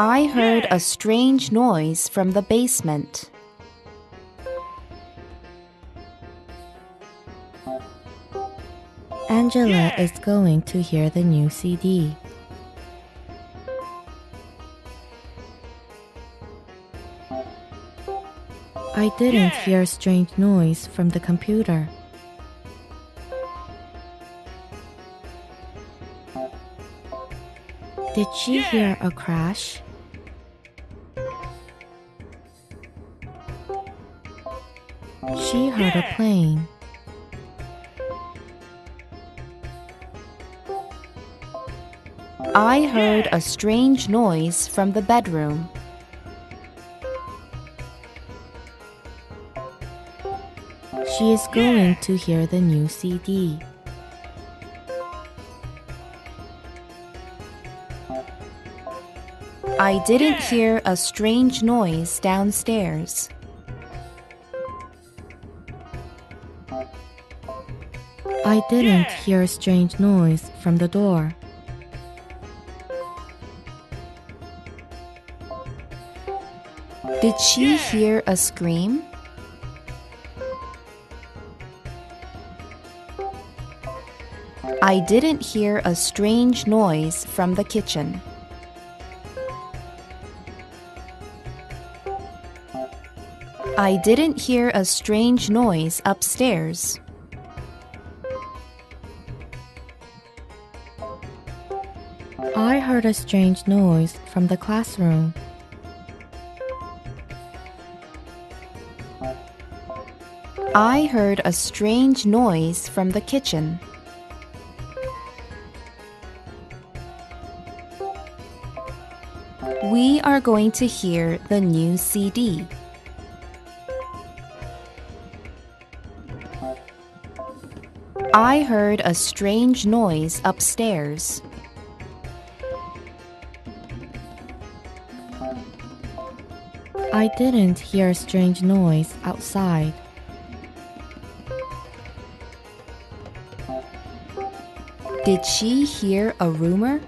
I heard a strange noise from the basement. Angela is going to hear the new CD. I didn't hear a strange noise from the computer. Did she hear a crash? She heard a plane. I heard a strange noise from the bedroom. She is going to hear the new CD. I didn't hear a strange noise downstairs. I didn't hear a strange noise from the door. Did she hear a scream? I didn't hear a strange noise from the kitchen. I didn't hear a strange noise upstairs. I heard a strange noise from the classroom. I heard a strange noise from the kitchen. We are going to hear the new CD. I heard a strange noise upstairs. I didn't hear a strange noise outside. Did she hear a rumor?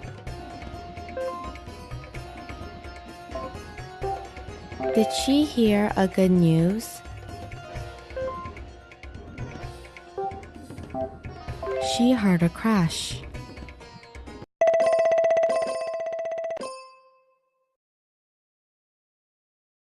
Did she hear a good news? She heard a crash.